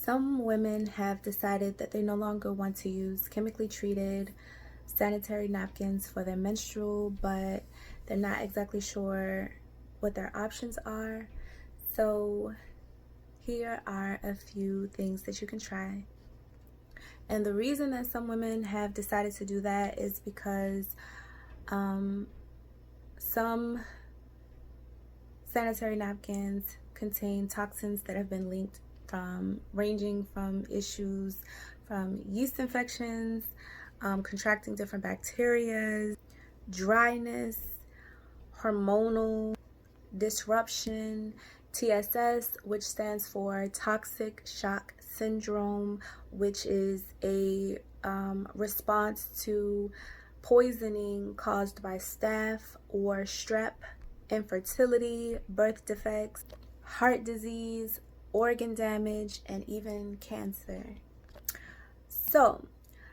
Some women have decided that they no longer want to use chemically treated sanitary napkins for their menstrual, but they're not exactly sure what their options are. So here are a few things that you can try. And the reason that some women have decided to do that is because some sanitary napkins contain toxins that have been linked from ranging from issues from yeast infections, contracting different bacteria, dryness, hormonal disruption, TSS, which stands for toxic shock syndrome, which is a response to poisoning caused by staph or strep, infertility, birth defects, heart disease, organ damage, and even cancer. So,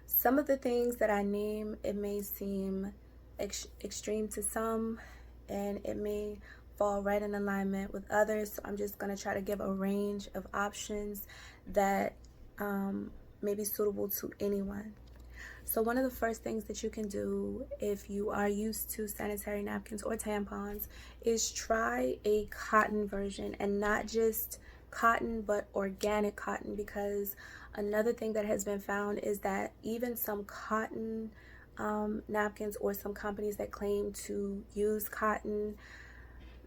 some of the things that I name, it may seem extreme to some, and it may fall right in alignment with others. So I'm just going to try to give a range of options that may be suitable to anyone. So one of the first things that you can do if you are used to sanitary napkins or tampons is try a cotton version, and not just cotton but organic cotton, because another thing that has been found is that even some cotton napkins, or some companies that claim to use cotton,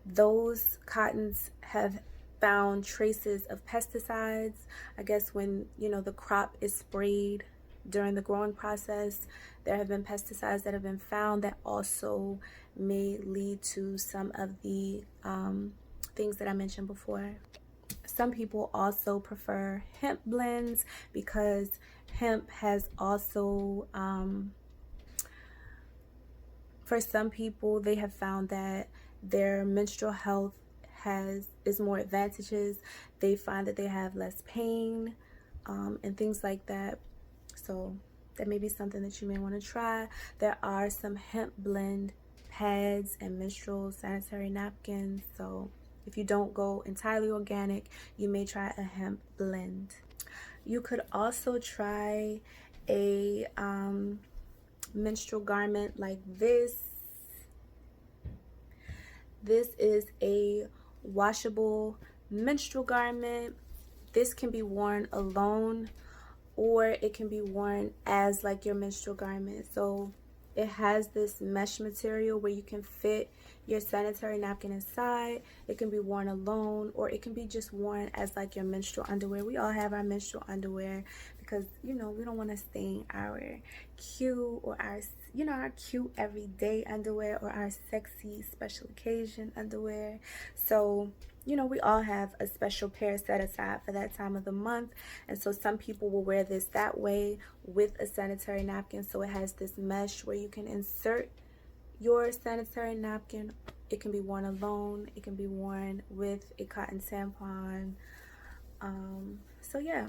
those cottons have found traces of pesticides. I guess when the crop is sprayed during the growing process, there have been pesticides that have been found that also may lead to some of the things that I mentioned before. Some people also prefer hemp blends because hemp has also, for some people, they have found that their menstrual health is more advantageous. They find that they have less pain and things like that. So that may be something that you may want to try. There are some hemp blend pads and menstrual sanitary napkins. So if you don't go entirely organic, you may try a hemp blend. You could also try a menstrual garment like this. This is a washable menstrual garment. This can be worn alone, or it can be worn as like your menstrual garment. So it has this mesh material where you can fit your sanitary napkin inside. It can be worn alone, or it can be just worn as like your menstrual underwear. We all have our menstrual underwear because we don't want to stain our cute or our cute everyday underwear or our sexy special occasion underwear. So we all have a special pair set aside for that time of the month. And so some people will wear this that way with a sanitary napkin. So it has this mesh where you can insert your sanitary napkin. It can be worn alone. It can be worn with a cotton tampon. So yeah,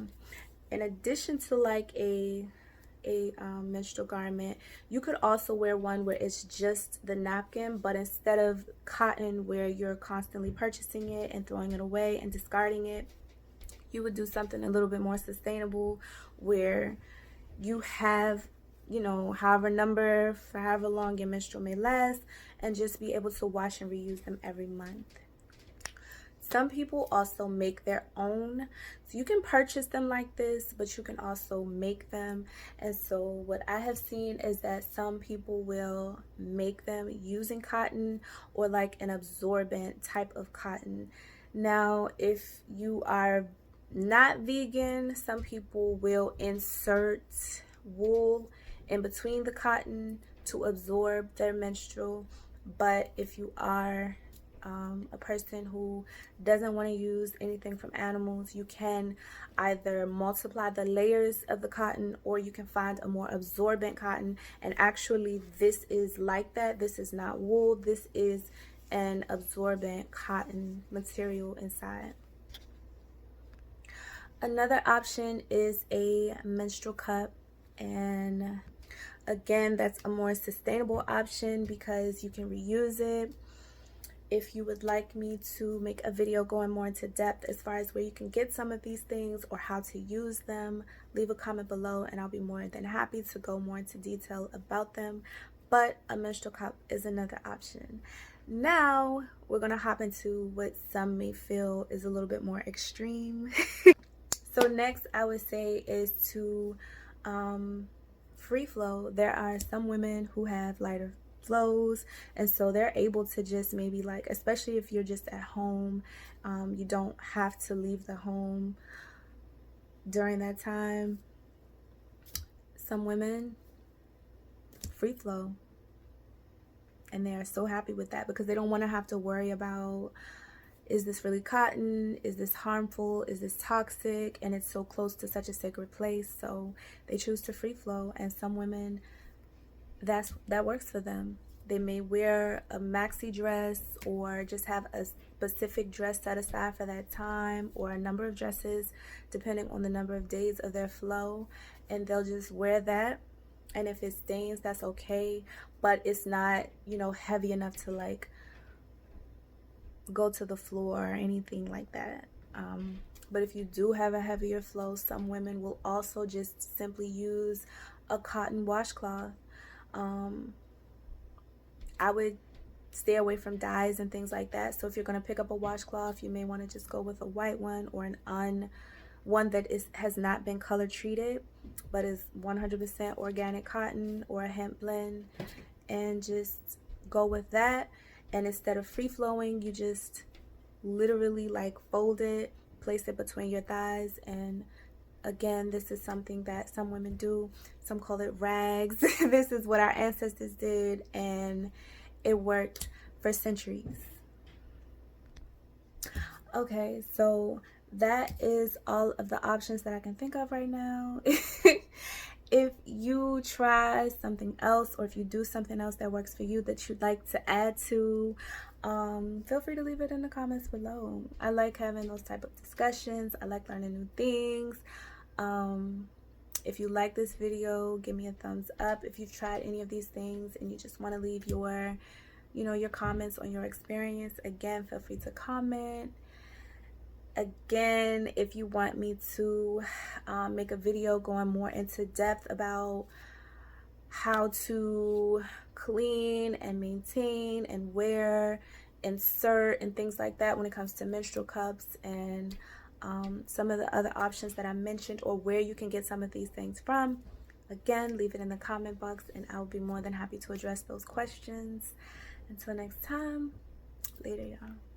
in addition to like a menstrual garment, you could also wear one where it's just the napkin, but instead of cotton where you're constantly purchasing it and throwing it away and discarding it, you would do something a little bit more sustainable where you have however long your menstrual may last, and just be able to wash and reuse them every month. Some people also make their own. So you can purchase them like this, but you can also make them. And so what I have seen is that some people will make them using cotton or like an absorbent type of cotton. Now, if you are not vegan, some people will insert wool in between the cotton to absorb their menstrual. But if you are a person who doesn't want to use anything from animals, you can either multiply the layers of the cotton, or you can find a more absorbent cotton. And actually this is like that. This is not wool. This is an absorbent cotton material inside. Another option is a menstrual cup, and again, that's a more sustainable option because you can reuse it. If you would like me to make a video going more into depth as far as where you can get some of these things or how to use them, leave a comment below and I'll be more than happy to go more into detail about them. But a menstrual cup is another option. Now we're gonna hop into what some may feel is a little bit more extreme. So next I would say is to free flow. There are some women who have lighter flows, and so they're able to just maybe, like, especially if you're just at home, you don't have to leave the home during that time. Some women free flow, and they are so happy with that because they don't want to have to worry about, is this really cotton? Is this harmful? Is this toxic? And it's so close to such a sacred place, so they choose to free flow. And some women, that works for them. They may wear a maxi dress or just have a specific dress set aside for that time, or a number of dresses depending on the number of days of their flow, and they'll just wear that. And if it stains, that's okay, but it's not, you know, heavy enough to like go to the floor or anything like that. But if you do have a heavier flow, some women will also just simply use a cotton washcloth. I would stay away from dyes and things like that. So if you're going to pick up a washcloth, you may want to just go with a white one, or one that has not been color treated but is 100% organic cotton, or a hemp blend, and just go with that. And instead of free flowing, you just literally like fold it, place it between your thighs. And again, this is something that some women do. Some call it rags. This is what our ancestors did, and it worked for centuries. Okay, so that is all of the options that I can think of right now. If you try something else, or if you do something else that works for you that you'd like to add to, feel free to leave it in the comments below. I like having those type of discussions. I like learning new things. If you like this video, give me a thumbs up. If you've tried any of these things and you just want to leave your, your comments on your experience, again, feel free to comment. Again, if you want me to make a video going more into depth about how to clean and maintain and wear, insert, and things like that when it comes to menstrual cups, and some of the other options that I mentioned, or where you can get some of these things from, again, leave it in the comment box and I'll be more than happy to address those questions. Until next time, later, y'all.